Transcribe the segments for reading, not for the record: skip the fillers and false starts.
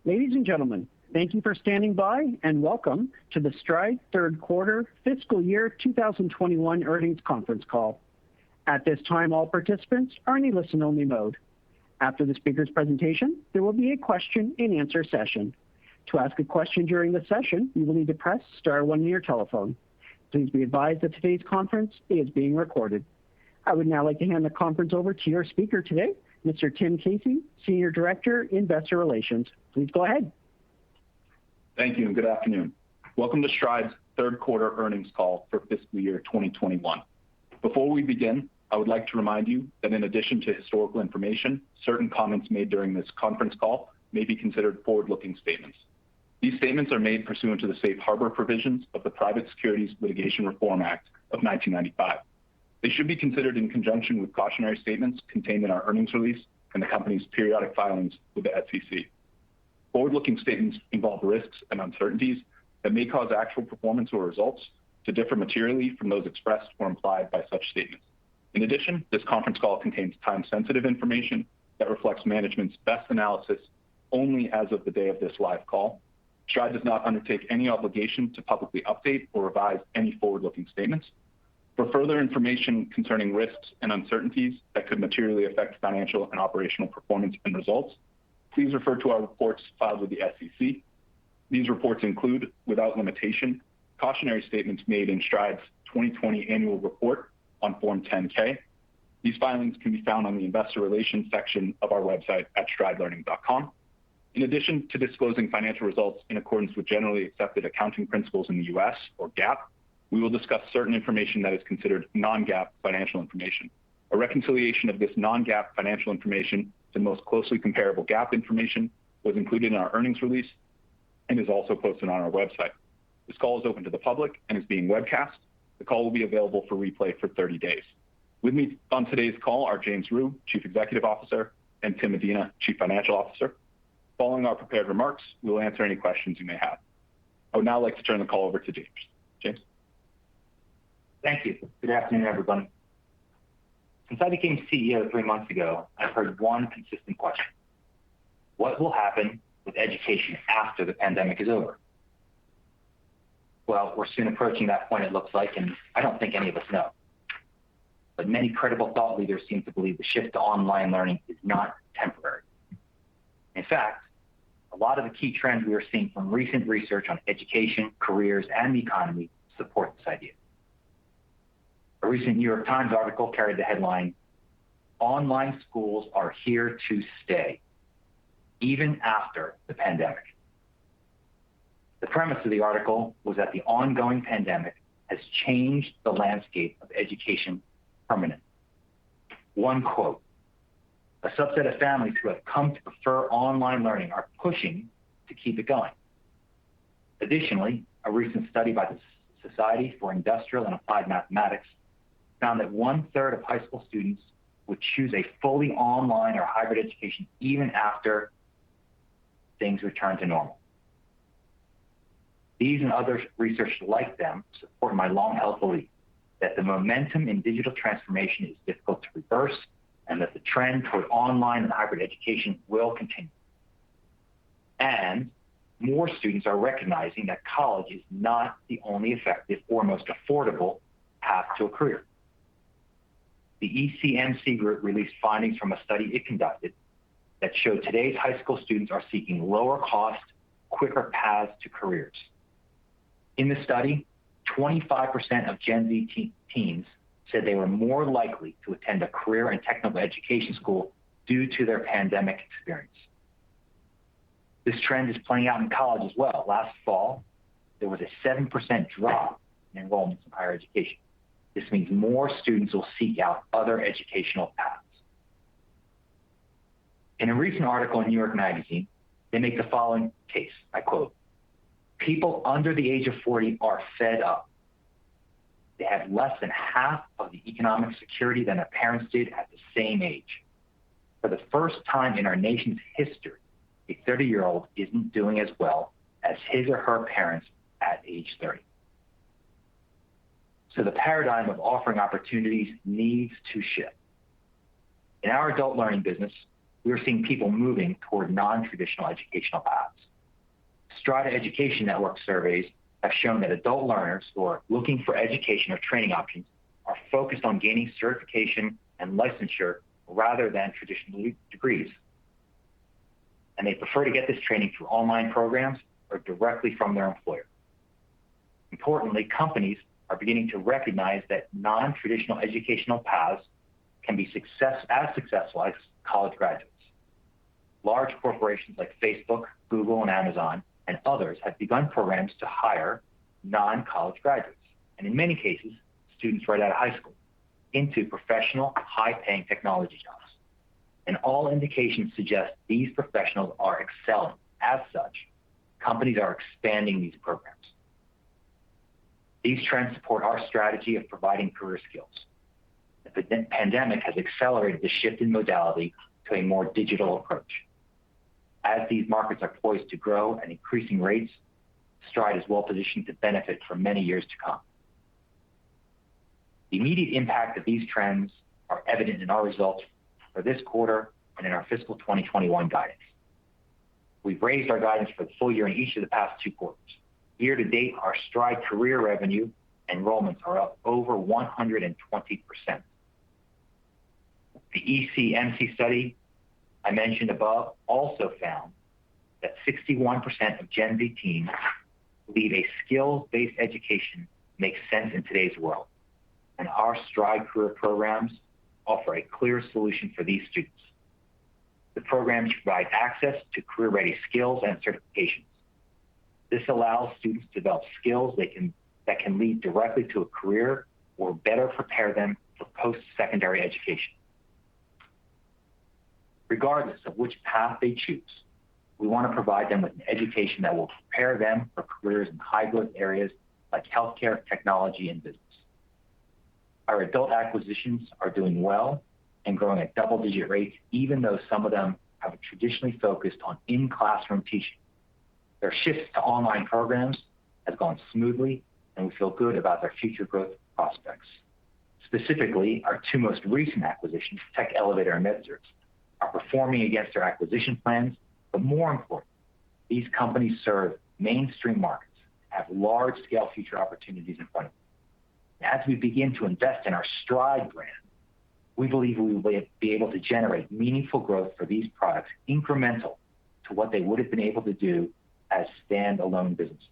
Ladies and gentlemen, thank you for standing by and welcome to the Stride third quarter fiscal year 2021 earnings conference call. At this time, all participants are in a listen-only mode. After the speaker's presentation, there will be a question and answer session. To ask a question during the session, you will need to press star one on your telephone. Please be advised that today's conference is being recorded. I would now like to hand the conference over to your speaker today, Mr. Tim Casey, Senior Director, Investor Relations. Please go ahead. Thank you and good afternoon. Welcome to Stride's third quarter earnings call for fiscal year 2021. Before we begin, I would like to remind you that in addition to historical information, certain comments made during this conference call may be considered forward-looking statements. These statements are made pursuant to the safe harbor provisions of the Private Securities Litigation Reform Act of 1995. They should be considered in conjunction with cautionary statements contained in our earnings release and the company's periodic filings with the SEC. Forward-looking statements involve risks and uncertainties that may cause actual performance or results to differ materially from those expressed or implied by such statements. In addition, this conference call contains time-sensitive information that reflects management's best analysis only as of the day of this live call. Stride does not undertake any obligation to publicly update or revise any forward-looking statements. For further information concerning risks and uncertainties that could materially affect financial and operational performance and results, please refer to our reports filed with the SEC. These reports include, without limitation, cautionary statements made in Stride's 2020 annual report on Form 10-K. These filings can be found on the Investor Relations section of our website at stridelearning.com. In addition to disclosing financial results in accordance with generally accepted accounting principles in the U.S., or GAAP, we will discuss certain information that is considered non-GAAP financial information. A reconciliation of this non-GAAP financial information to the most closely comparable GAAP information was included in our earnings release and is also posted on our website. This call is open to the public and is being webcast. The call will be available for replay for 30 days. With me on today's call are James Rhyu, Chief Executive Officer, and Tim Medina, Chief Financial Officer. Following our prepared remarks, we will answer any questions you may have. I would now like to turn the call over to James. James? Thank you. Good afternoon, everyone. Since I became CEO 3 months ago, I've heard one consistent question. What will happen with education after the pandemic is over? Well, we're soon approaching that point, it looks like, and I don't think any of us know. But many credible thought leaders seem to believe the shift to online learning is not temporary. In fact, a lot of the key trends we are seeing from recent research on education, careers, and the economy support this idea. A recent New York Times article carried the headline, "Online schools are here to stay, even after the pandemic." The premise of the article was that the ongoing pandemic has changed the landscape of education permanently. One quote, "A subset of families who have come to prefer online learning are pushing to keep it going." Additionally, a recent study by the Society for Industrial and Applied Mathematics found that 1/3 of high school students would choose a fully online or hybrid education even after things return to normal. These and other research like them support my long-held belief that the momentum in digital transformation is difficult to reverse and that the trend toward online and hybrid education will continue. And more students are recognizing that college is not the only effective or most affordable path to a career. The ECMC group released findings from a study it conducted that showed today's high school students are seeking lower cost, quicker paths to careers. In the study, 25% of Gen Z teens said they were more likely to attend a career and technical education school due to their pandemic experience. This trend is playing out in college as well. Last fall, there was a 7% drop in enrollments in higher education. This means more students will seek out other educational paths. In a recent article in New York Magazine, they make the following case, I quote, "People under the age of 40 are fed up. They have less than half of the economic security than their parents did at the same age. For the first time in our nation's history, a 30-year-old isn't doing as well as his or her parents at age 30. So the paradigm of offering opportunities needs to shift. In our adult learning business, we are seeing people moving toward non-traditional educational paths. Strata Education Network surveys have shown that adult learners who are looking for education or training options are focused on gaining certification and licensure rather than traditional degrees. And they prefer to get this training through online programs or directly from their employer. Importantly, companies are beginning to recognize that non-traditional educational paths can be as successful as college graduates. Large corporations like Facebook, Google, and Amazon, and others have begun programs to hire non-college graduates, and in many cases, students right out of high school, into professional, high-paying technology jobs. And all indications suggest these professionals are excelling. As such, companies are expanding these programs. These trends support our strategy of providing career skills. The pandemic has accelerated the shift in modality to a more digital approach. As these markets are poised to grow at increasing rates, Stride is well positioned to benefit for many years to come. The immediate impact of these trends are evident in our results for this quarter and in our fiscal 2021 guidance. We've raised our guidance for the full year in each of the past 2 quarters. Year to date, our Stride career revenue enrollments are up over 120%. The ECMC study I mentioned above also found that 61% of Gen Z teens believe a skills-based education makes sense in today's world, and our Stride career programs offer a clear solution for these students. The programs provide access to career-ready skills and certifications. This allows students to develop skills that can lead directly to a career or better prepare them for post-secondary education. Regardless of which path they choose, we want to provide them with an education that will prepare them for careers in high-growth areas like healthcare, technology, and business. Our adult acquisitions are doing well and growing at double-digit rates, even though some of them have traditionally focused on in-classroom teaching. Their shift to online programs has gone smoothly, and we feel good about their future growth prospects. Specifically, our 2 most recent acquisitions, Tech Elevator and MedCerts, are performing against their acquisition plans, but more important, these companies serve mainstream markets, have large-scale future opportunities in front of them. As we begin to invest in our Stride brand, we believe we will be able to generate meaningful growth for these products incremental to what they would have been able to do as standalone businesses.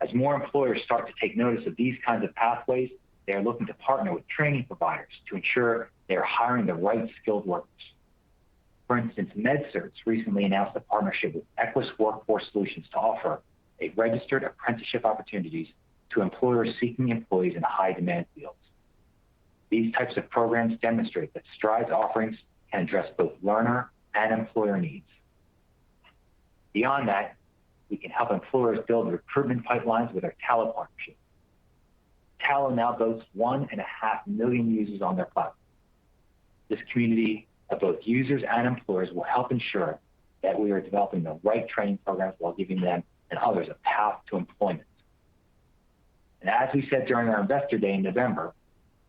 As more employers start to take notice of these kinds of pathways, they are looking to partner with training providers to ensure they are hiring the right skilled workers. For instance, MedCerts recently announced a partnership with Equus Workforce Solutions to offer a registered apprenticeship opportunities to employers seeking employees in high-demand fields. These types of programs demonstrate that Stride's offerings can address both learner and employer needs. Beyond that, we can help employers build recruitment pipelines with our Tallo partnership. Tallo now boasts 1.5 million users on their platform. This community of both users and employers will help ensure that we are developing the right training programs while giving them and others a path to employment. And as we said during our Investor Day in November,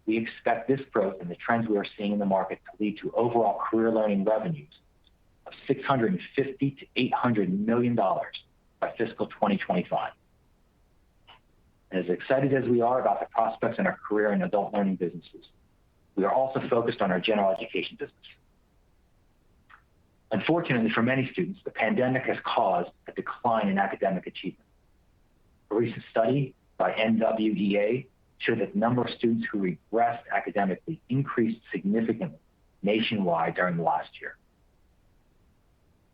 we expect this growth and the trends we are seeing in the market to lead to overall career learning revenues of $650 to $800 million by fiscal 2025. And as excited as we are about the prospects in our career and adult learning businesses, we are also focused on our general education business. Unfortunately for many students, the pandemic has caused a decline in academic achievement. A recent study by NWEA showed that the number of students who regressed academically increased significantly nationwide during the last year.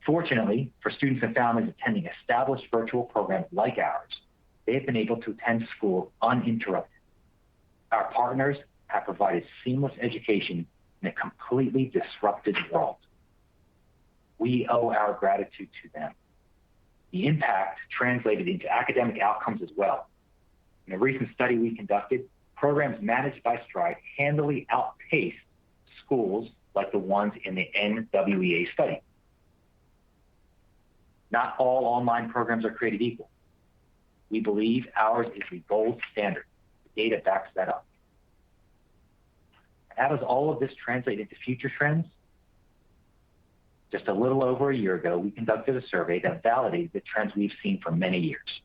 Fortunately, for students and families attending established virtual programs like ours, they have been able to attend school uninterrupted. Our partners have provided seamless education in a completely disrupted world. We owe our gratitude to them. The impact translated into academic outcomes as well. In a recent study we conducted, programs managed by Stride handily outpaced schools like the ones in the NWEA study. Not all online programs are created equal. We believe ours is the gold standard. The data backs that up. How does all of this translate into future trends? Just a little over a year ago, we conducted a survey that validated the trends we've seen for many years,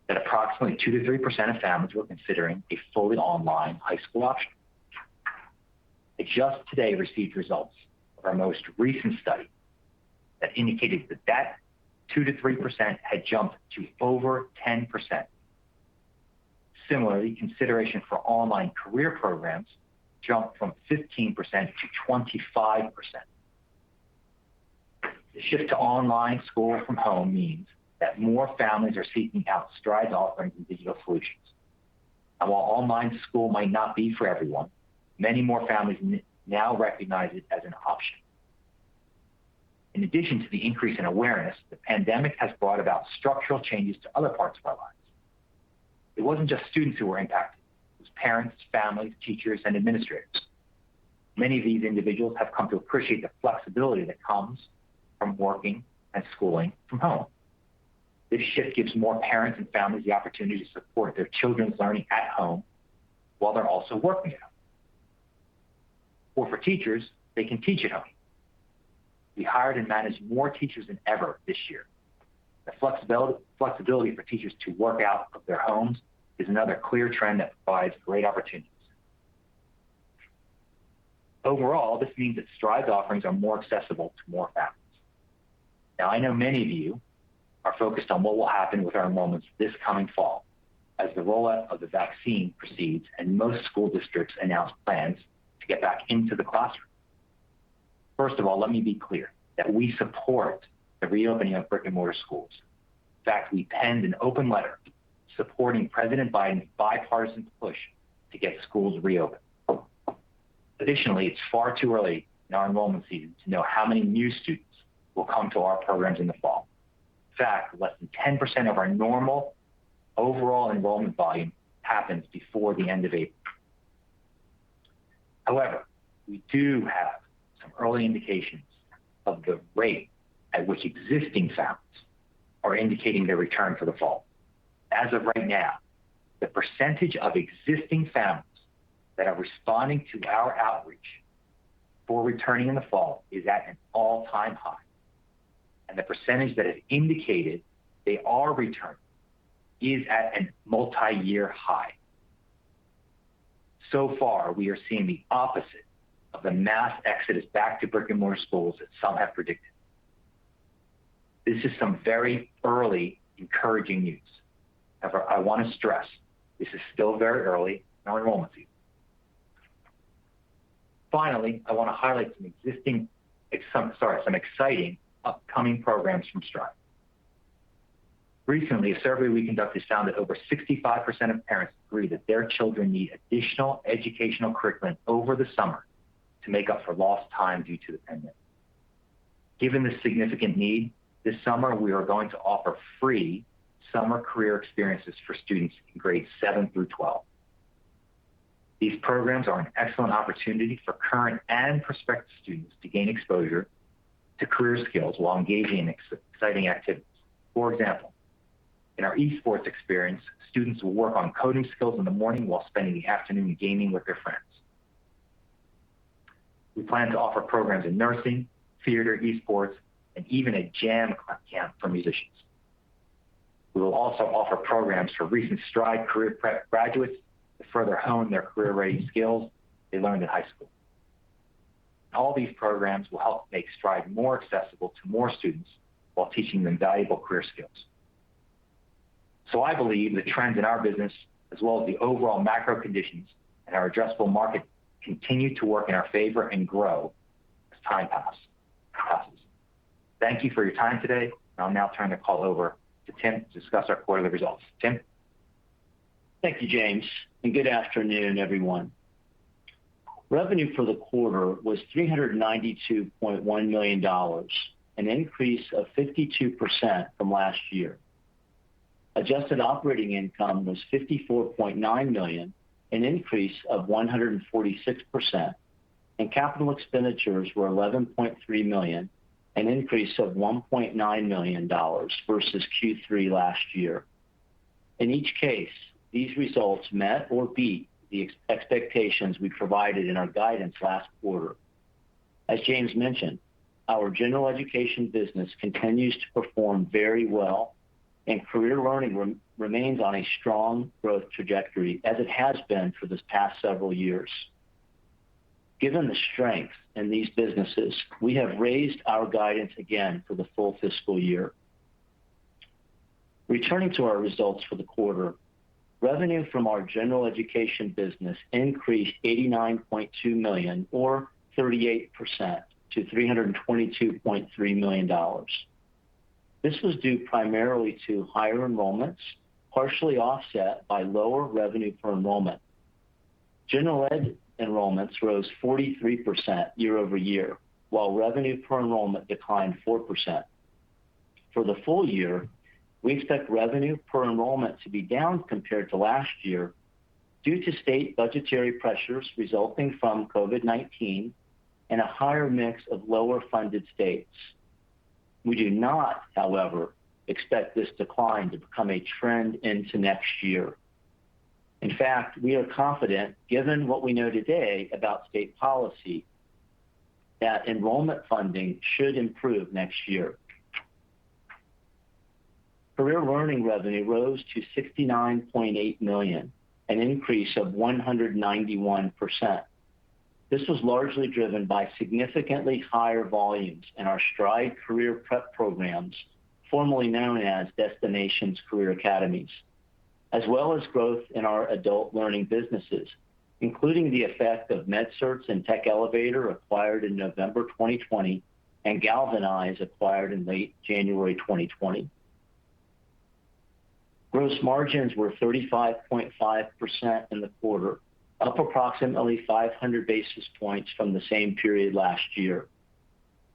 that approximately 2 to 3% of families were considering a fully online high school option. I just today received results of our most recent study that indicated that 2 to 3% had jumped to over 10%. Similarly, consideration for online career programs jumped from 15% to 25%. The shift to online school from home means that more families are seeking out Stride's offerings and digital solutions. And while online school might not be for everyone, many more families now recognize it as an option. In addition to the increase in awareness, the pandemic has brought about structural changes to other parts of our lives. It wasn't just students who were impacted. It was parents, families, teachers, and administrators. Many of these individuals have come to appreciate the flexibility that comes from working and schooling from home. This shift gives more parents and families the opportunity to support their children's learning at home while they're also working at home. Or for teachers, they can teach at home. We hired and managed more teachers than ever this year. The flexibility for teachers to work out of their homes is another clear trend that provides great opportunities. Overall, this means that Stride's offerings are more accessible to more families. Now, I know many of you are focused on what will happen with our enrollments this coming fall as the rollout of the vaccine proceeds and most school districts announce plans to get back into the classroom. First of all, let me be clear that we support the reopening of brick and mortar schools. In fact, we penned an open letter supporting President Biden's bipartisan push to get schools reopened. Additionally, it's far too early in our enrollment season to know how many new students will come to our programs in the fall. In fact, less than 10% of our normal overall enrollment volume happens before the end of April. However, we do have some early indications of the rate at which existing families are indicating their return for the fall. As of right now, the percentage of existing families that are responding to our outreach for returning in the fall is at an all-time high. And the percentage that has indicated they are returning is at a multi-year high. So far, we are seeing the opposite of the mass exodus back to brick and mortar schools that some have predicted. This is some very early encouraging news. However, I want to stress, this is still very early in our enrollment season. Finally, I want to highlight some exciting upcoming programs from Stride. Recently, a survey we conducted found that over 65% of parents agree that their children need additional educational curriculum over the summer to make up for lost time due to the pandemic. Given this significant need, this summer we are going to offer free summer career experiences for students in grades 7 through 12. These programs are an excellent opportunity for current and prospective students to gain exposure to career skills while engaging in exciting activities. For example, in our esports experience, students will work on coding skills in the morning while spending the afternoon gaming with their friends. We plan to offer programs in nursing, theater, esports, and even a jam camp for musicians. We will also offer programs for recent Stride career prep graduates to further hone their career-ready skills they learned in high school. All these programs will help make Stride more accessible to more students while teaching them valuable career skills. So I believe the trends in our business, as well as the overall macro conditions and our addressable market, continue to work in our favor and grow as time passes. Thank you for your time today, and I'll now turn the call over to Tim to discuss our quarterly results. Tim? Thank you, James, and good afternoon, everyone. Revenue for the quarter was $392.1 million, an increase of 52% from last year. Adjusted operating income was $54.9 million, an increase of 146%, and capital expenditures were $11.3 million, an increase of $1.9 million versus Q3 last year. In each case, these results met or beat the expectations we provided in our guidance last quarter. As James mentioned, our general education business continues to perform very well, and career learning remains on a strong growth trajectory as it has been for this past several years. Given the strength in these businesses, we have raised our guidance again for the full fiscal year. Returning to our results for the quarter, revenue from our general education business increased $89.2 million, or 38%, to $322.3 million. This was due primarily to higher enrollments, partially offset by lower revenue per enrollment. General ed enrollments rose 43% year over year, while revenue per enrollment declined 4%. For the full year, we expect revenue per enrollment to be down compared to last year due to state budgetary pressures resulting from COVID-19 and a higher mix of lower funded states. We do not, however, expect this decline to become a trend into next year. In fact, we are confident, given what we know today about state policy, that enrollment funding should improve next year. Career learning revenue rose to $69.8 million, an increase of 191%. This was largely driven by significantly higher volumes in our Stride career prep programs, formerly known as Destinations Career Academies, as well as growth in our adult learning businesses, including the effect of MedCerts and Tech Elevator acquired in November 2020 and Galvanize acquired in late January 2020. Gross margins were 35.5% in the quarter, up approximately 500 basis points from the same period last year.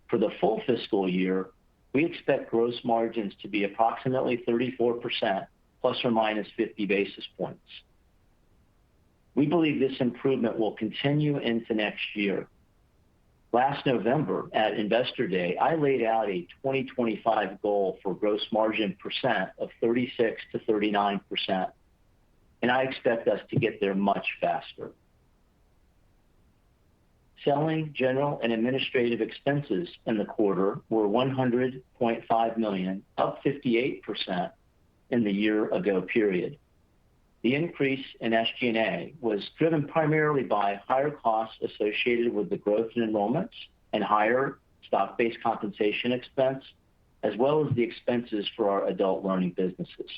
For the full fiscal year, we expect gross margins to be approximately 34%, plus or minus 50 basis points. We believe this improvement will continue into next year. Last November at Investor Day, I laid out a 2025 goal for gross margin percent of 36 to 39%, and I expect us to get there much faster. Selling, general, and administrative expenses in the quarter were $100.5 million, up 58% in the year-ago period. The increase in SG&A was driven primarily by higher costs associated with the growth in enrollments and higher stock-based compensation expense, as well as the expenses for our adult learning businesses.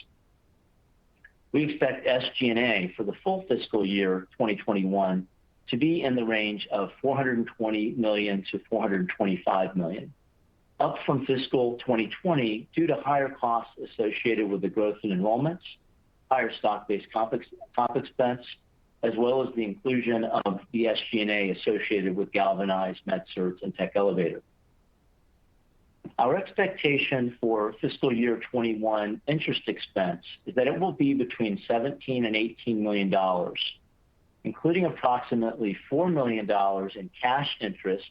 We expect SG&A for the full fiscal year 2021 to be in the range of $420 million to $425 million, up from fiscal 2020 due to higher costs associated with the growth in enrollments, higher stock-based comp expense, as well as the inclusion of the SG&A associated with Galvanize, MedCerts, and Tech Elevator. Our expectation for fiscal year 21 interest expense is that it will be between $17 and $18 million, including approximately $4 million in cash interest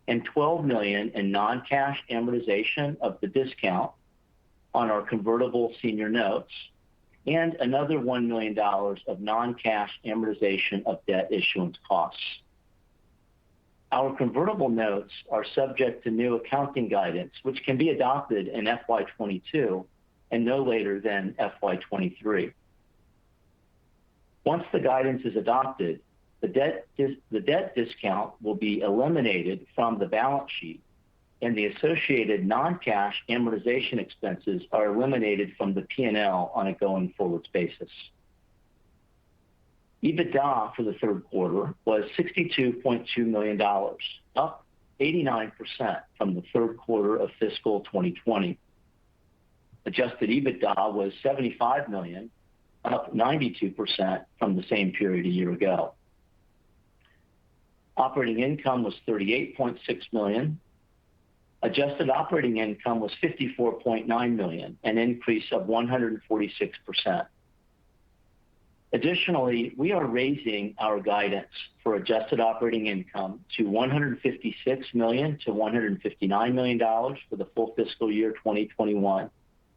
and $12 million in non-cash amortization of the discount on our convertible senior notes, and another $1 million of non-cash amortization of debt issuance costs. Our convertible notes are subject to new accounting guidance, which can be adopted in FY22 and no later than FY23. Once the guidance is adopted, the debt discount will be eliminated from the balance sheet, and the associated non-cash amortization expenses are eliminated from the P&L on a going forward basis. EBITDA for the third quarter was $62.2 million, up 89% from the third quarter of fiscal 2020. Adjusted EBITDA was $75 million, up 92% from the same period a year ago. Operating income was $38.6 million. Adjusted operating income was $54.9 million, an increase of 146%. Additionally, we are raising our guidance for adjusted operating income to $156 million to $159 million for the full fiscal year 2021,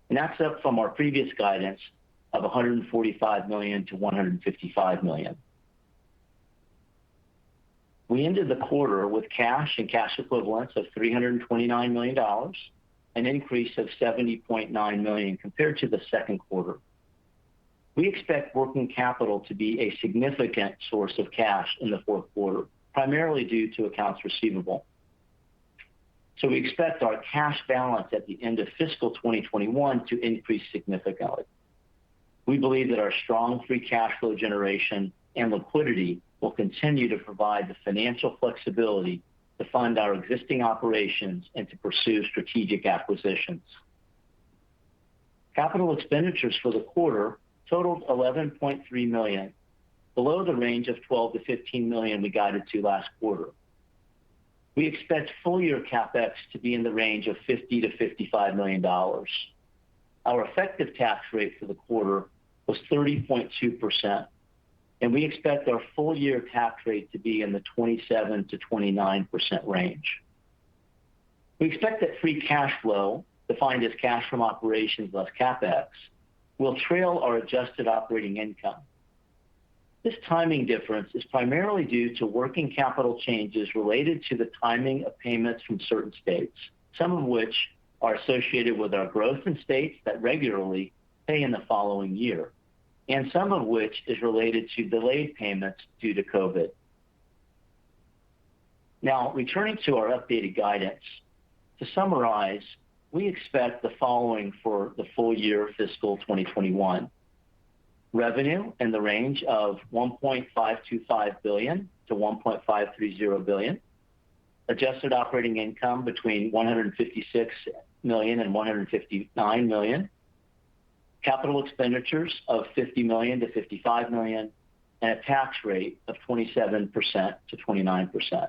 and that's up from our previous guidance of $145 million to $155 million. We ended the quarter with cash and cash equivalents of $329 million, an increase of $70.9 million compared to the second quarter. We expect working capital to be a significant source of cash in the fourth quarter, primarily due to accounts receivable. So we expect our cash balance at the end of fiscal 2021 to increase significantly. We believe that our strong free cash flow generation and liquidity will continue to provide the financial flexibility to fund our existing operations and to pursue strategic acquisitions. Capital expenditures for the quarter totaled $11.3 million, below the range of $12 to $15 million we guided to last quarter. We expect full-year CapEx to be in the range of $50 to $55 million. Our effective tax rate for the quarter was 30.2%, and we expect our full-year tax rate to be in the 27 to 29% range. We expect that free cash flow, defined as cash from operations less CapEx, will trail our adjusted operating income. This timing difference is primarily due to working capital changes related to the timing of payments from certain states, some of which are associated with our growth in states that regularly pay in the following year, and some of which is related to delayed payments due to COVID. Now, returning to our updated guidance, to summarize, we expect the following for the full year fiscal 2021. Revenue in the range of $1.525 billion to $1.530 billion. Adjusted operating income between $156 million and $159 million. Capital expenditures of $50 million to $55 million, and a tax rate of 27% to 29%.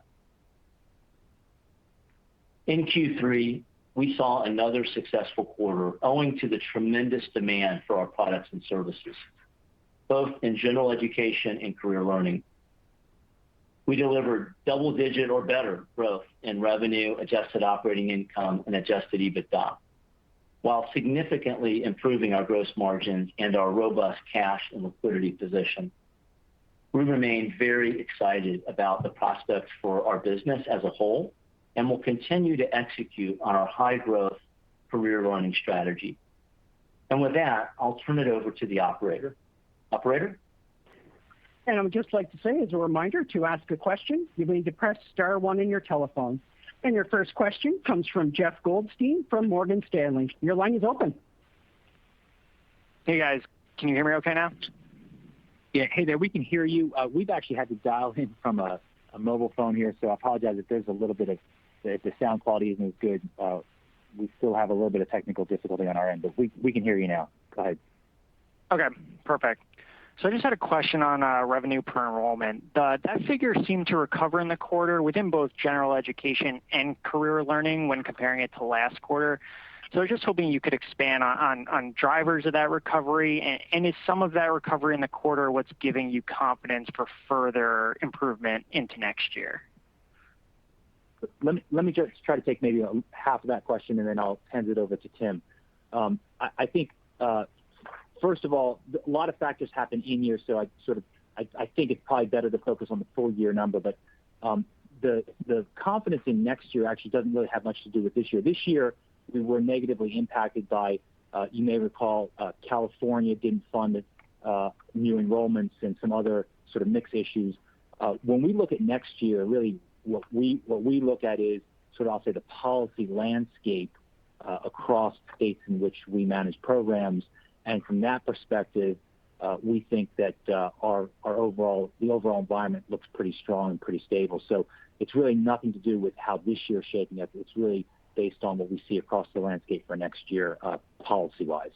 In Q3, we saw another successful quarter owing to the tremendous demand for our products and services, both in general education and career learning. We delivered double-digit or better growth in revenue, adjusted operating income, and adjusted EBITDA, while significantly improving our gross margins and our robust cash and liquidity position. We remain very excited about the prospects for our business as a whole, and will continue to execute on our high-growth career learning strategy. And with that, I'll turn it over to the operator. Operator? And I would just like to say, as a reminder, to ask a question, you need to press star one in your telephone. And your first question comes from Jeff Goldstein from Morgan Stanley. Your line is open. Hey guys, can you hear me okay now? Yeah, hey there, we can hear you. We've actually had to dial in from a mobile phone here, so I apologize if there's a little bit of, if the sound quality isn't as good. We still have a little bit of technical difficulty on our end, but we can hear you now. Go ahead. Okay, perfect. So I just had a question on revenue per enrollment. That figure seemed to recover in the quarter within both general education and career learning when comparing it to last quarter. So I was just hoping you could expand on drivers of that recovery, and is some of that recovery in the quarter what's giving you confidence for further improvement into next year? Let me just try to take maybe half of that question, and then I'll hand it over to Tim. I think first of all, a lot of factors happen in year, so I think it's probably better to focus on the full year number. But the confidence in next year actually doesn't really have much to do with this year. This year we were negatively impacted by, you may recall, California didn't fund new enrollments and some other sort of mix issues. When we look at next year, really what we look at is sort of, I'll say, the policy landscape across states in which we manage programs. And from that perspective, we think that the overall environment looks pretty strong and pretty stable. So it's really nothing to do with how this year's shaping up. It's really based on what we see across the landscape for next year, policy-wise.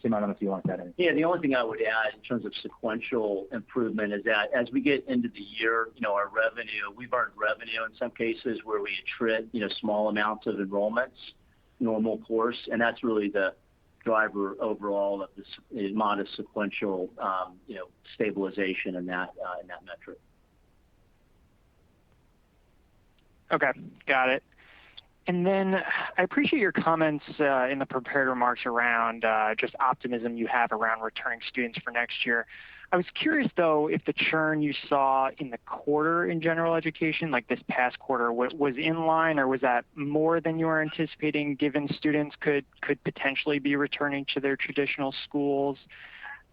Tim, I don't know if you want that in. Yeah, the only thing I would add in terms of sequential improvement is that as we get into the year, our revenue, we've earned revenue in some cases where we attrit, small amounts of enrollments, normal course, and that's really the driver overall of this modest sequential, stabilization in that metric. Okay, got it. And then I appreciate your comments in the prepared remarks around just optimism you have around returning students for next year. I was curious, though, if the churn you saw in the quarter in general education, like this past quarter, was in line, or was that more than you were anticipating, given students could potentially be returning to their traditional schools?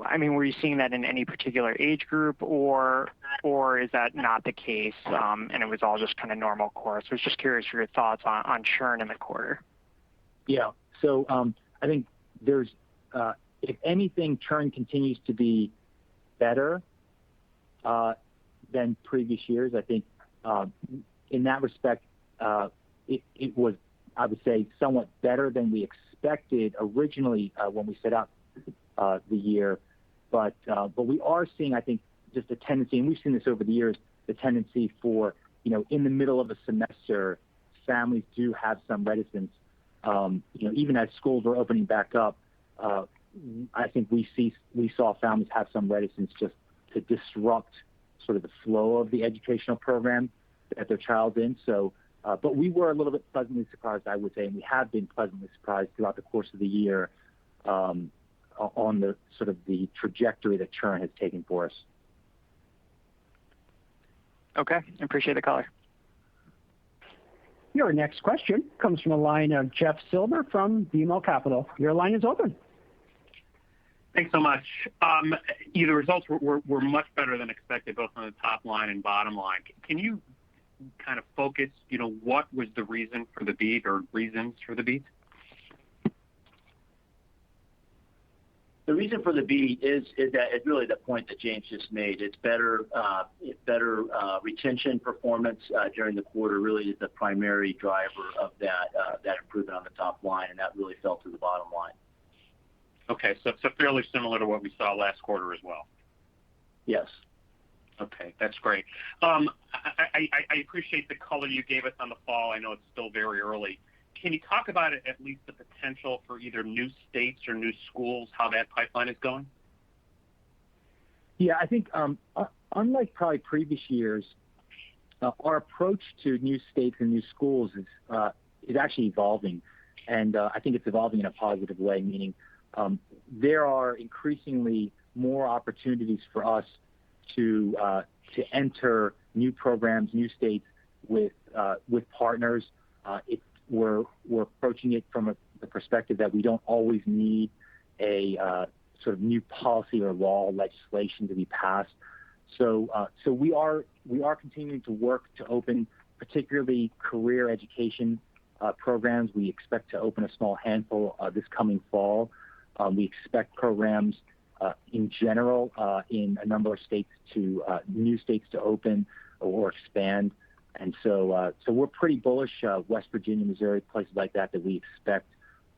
I mean, were you seeing that in any particular age group, or is that not the case, and it was all just kind of normal course? I was just curious for your thoughts on churn in the quarter. Yeah. So I think there's, if anything, churn continues to be better than previous years. I think in that respect, it was, I would say, somewhat better than we expected originally when we set out the year. But we are seeing, I think, just a tendency, and we've seen this over the years, the tendency for, in the middle of a semester, families do have some reticence. Even as schools were opening back up, I think we saw families have some reticence just to disrupt sort of the flow of the educational program that their child's in. So, but we were a little bit pleasantly surprised, I would say, and we have been pleasantly surprised throughout the course of the year on the sort of the trajectory that churn has taken for us. Okay, I appreciate the color. Your next question comes from the line of Jeff Silver from BMO Capital. Your line is open. Thanks so much. The results were much better than expected, both on the top line and bottom line. Can you kind of focus, what was the reason for the beat or reasons for the beat? The reason for the beat is that it's really the point that James just made. It's better retention performance during the quarter really is the primary driver of that improvement on the top line, and that really fell to the bottom line. Okay, so fairly similar to what we saw last quarter as well. Yes. Okay, that's great. I appreciate the color you gave us on the fall. I know it's still very early. Can you talk about it, at least the potential for either new states or new schools, how that pipeline is going? Yeah, I think unlike probably previous years, our approach to new states and new schools is actually evolving, and I think it's evolving in a positive way, meaning there are increasingly more opportunities for us to enter new programs, new states with partners. We're approaching it from the perspective that we don't always need a sort of new policy or law legislation to be passed. So we are continuing to work to open particularly career education programs. We expect to open a small handful this coming fall. We expect programs in general in a number of states new states to open or expand. And so we're pretty bullish. West Virginia, Missouri, places like that we expect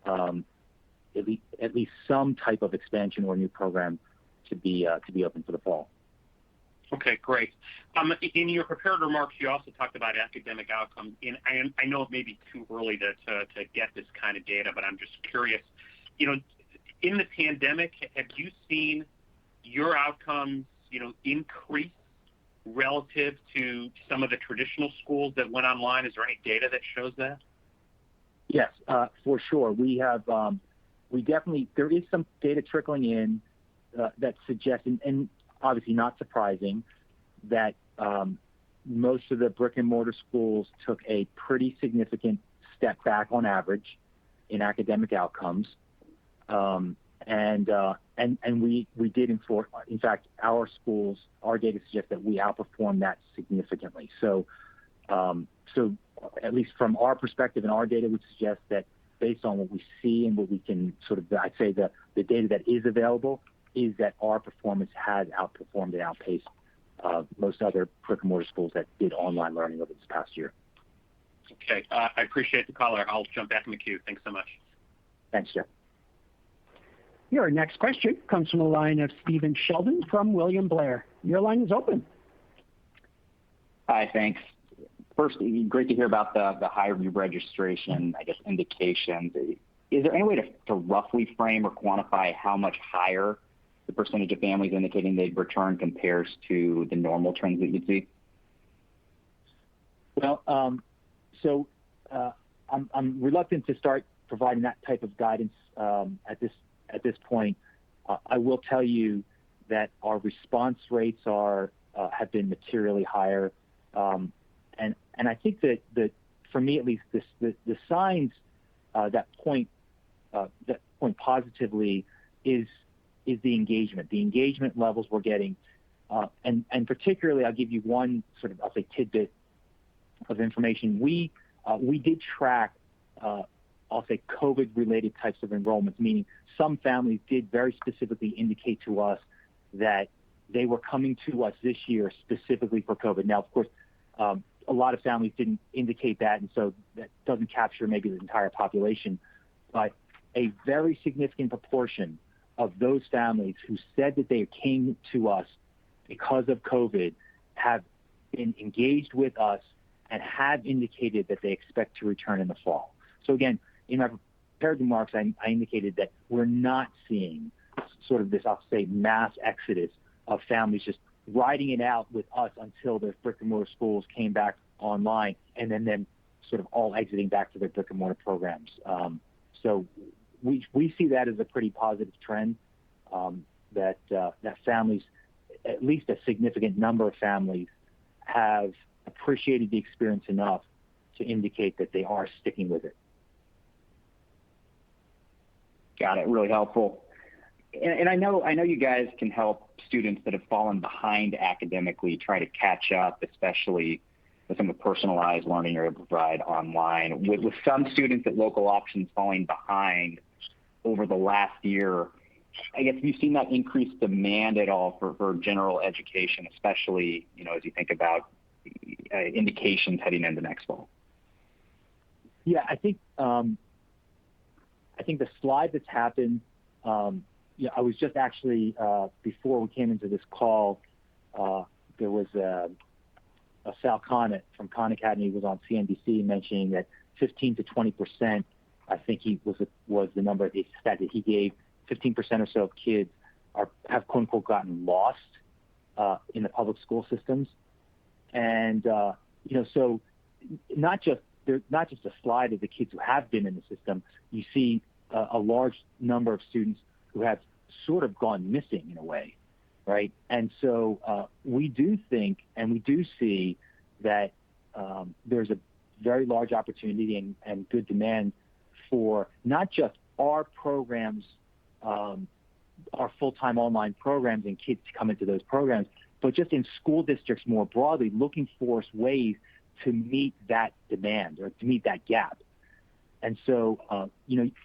at least some type of expansion or new program to be open for the fall. Okay, great. In your prepared remarks, you also talked about academic outcomes. And I know it may be too early to get this kind of data, but I'm just curious. In the pandemic, have you seen your outcomes, increase relative to some of the traditional schools that went online? Is there any data that shows that? Yes, for sure. We have, there is some data trickling in that suggests, and obviously not surprising, that most of the brick and mortar schools took a pretty significant step back on average in academic outcomes. And we did in fact, our schools, our data suggests that we outperformed that significantly. So at least from our perspective, and our data would suggest that based on what we see and what we can sort of, I'd say the data that is available is that our performance has outperformed and outpaced most other brick and mortar schools that did online learning over this past year. Okay, I appreciate the caller. I'll jump back in the queue. Thanks so much. Thanks, Jeff. Your next question comes from the line of Stephen Sheldon from William Blair. Your line is open. Hi, thanks. First, great to hear about the high re-registration, I guess, indications. Is there any way to roughly frame or quantify how much higher the percentage of families indicating they'd return compares to the normal trends that you'd see? Well, I'm reluctant to start providing that type of guidance at this point. I will tell you that our response rates have been materially higher, and I think that for me at least, the signs that point positively is the engagement. The engagement levels we're getting, and particularly, I'll give you one sort of, I'll say, tidbit of information. We did track, I'll say, COVID-related types of enrollments, meaning some families did very specifically indicate to us that they were coming to us this year specifically for COVID. Now, of course, a lot of families didn't indicate that, and so that doesn't capture maybe the entire population. But a very significant proportion of those families who said that they came to us because of COVID have been engaged with us and have indicated that they expect to return in the fall. So again, in my prepared remarks, I indicated that we're not seeing sort of this, I'll say, mass exodus of families just riding it out with us until their brick and mortar schools came back online, and then sort of all exiting back to their brick and mortar programs. So we see that as a pretty positive trend, that families, at least a significant number of families, have appreciated the experience enough to indicate that they are sticking with it. Got it. Really helpful. And I know you guys can help students that have fallen behind academically try to catch up, especially with some of the personalized learning you're able to provide online. With some students at local options falling behind over the last year, I guess, have you seen that increased demand at all for general education, especially, as you think about indications heading into next fall? Yeah, I think the slide that's happened. I was just actually before we came into this call, there was a Sal Khan from Khan Academy was on CNBC mentioning that 15 to 20%, I think he was the number that he gave. 15% or so of kids have quote unquote gotten lost in the public school systems, and so not just a slide of the kids who have been in the system. You see a large number of students who have sort of gone missing in a way, right? And so we do think, and we do see that there's a very large opportunity and good demand for not just our programs, our full-time online programs and kids to come into those programs, but just in school districts more broadly, looking for ways to meet that demand or to meet that gap. And so,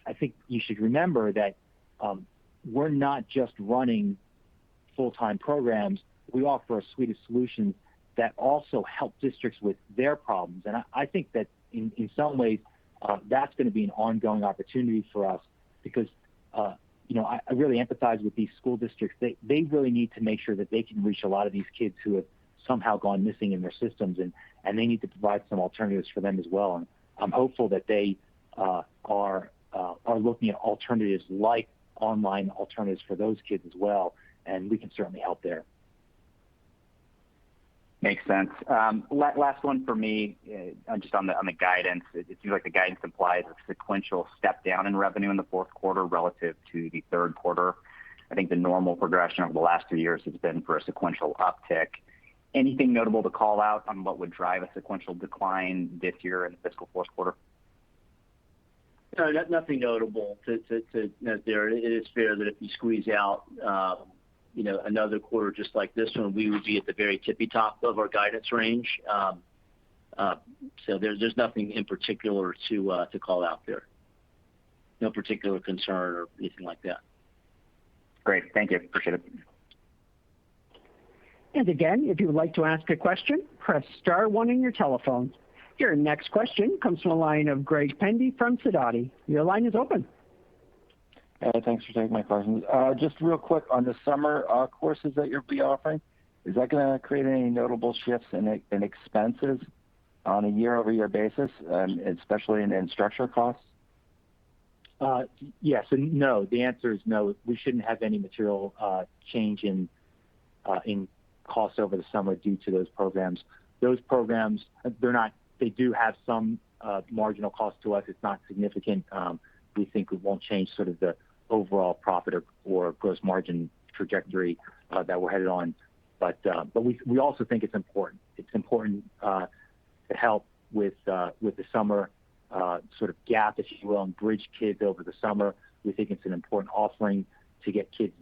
I think you should remember that we're not just running full-time programs. We offer a suite of solutions that also help districts with their problems. And I think that in some ways, that's going to be an ongoing opportunity for us because, I really empathize with these school districts. They really need to make sure that they can reach a lot of these kids who have somehow gone missing in their systems, and they need to provide some alternatives for them as well. And I'm hopeful that they are looking at alternatives like online alternatives for those kids as well, and we can certainly help there. Makes sense. Last one for me, just on the guidance. It seems like the guidance implies a sequential step down in revenue in the fourth quarter relative to the third quarter. I think the normal progression over the last 2 years has been for a sequential uptick. Anything notable to call out on what would drive a sequential decline this year in the fiscal fourth quarter? No, nothing notable to note there. It is fair that if you squeeze out, another quarter just like this one, we would be at the very tippy top of our guidance range. So there's nothing in particular to call out there. No particular concern or anything like that. Great. Thank you. Appreciate it. And again, if you would like to ask a question, press star one on your telephone. Your next question comes from the line of Greg Pendy from Sidoti. Your line is open. Thanks for taking my questions. Just real quick on the summer courses that you'll be offering, is that going to create any notable shifts in expenses on a year-over-year basis, especially in instructor costs? Yes and no. The answer is no. We shouldn't have any material change in costs over the summer due to those programs. Those programs, they do have some marginal cost to us. It's not significant. We think it won't change sort of the overall profit or gross margin trajectory that we're headed on. But we also think it's important. It's important to help with the summer sort of gap, if you will, and bridge kids over the summer. We think it's an important offering to get kids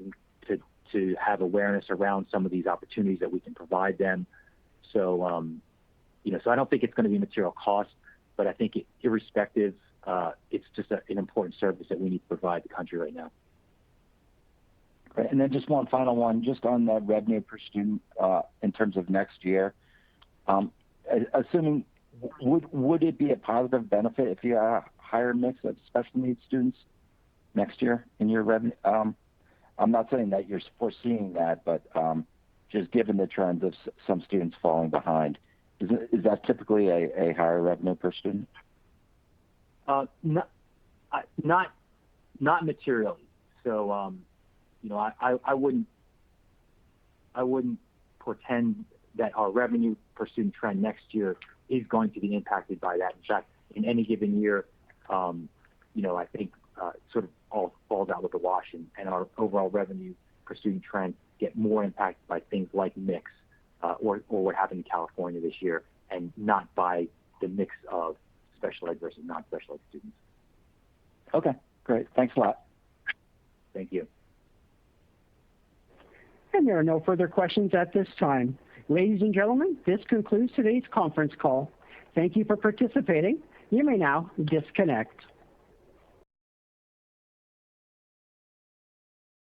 to have awareness around some of these opportunities that we can provide them. So, so I don't think it's going to be material cost, but I think irrespective, it's just an important service that we need to provide the country right now. Great. And then just one final one, just on the revenue per student in terms of next year. Assuming, would it be a positive benefit if you have a higher mix of special needs students next year in your revenue? I'm not saying that you're foreseeing that, but just given the trends of some students falling behind, is that typically a higher revenue per student? Not materially. So, I wouldn't pretend that our revenue per student trend next year is going to be impacted by that. In fact, in any given year, I think sort of all falls out with the wash, and our overall revenue per student trend get more impacted by things like mix or what happened in California this year, and not by the mix of special ed versus non-special ed students. Okay, great. Thanks a lot. Thank you. And there are no further questions at this time. Ladies and gentlemen, this concludes today's conference call. Thank you for participating. You may now disconnect.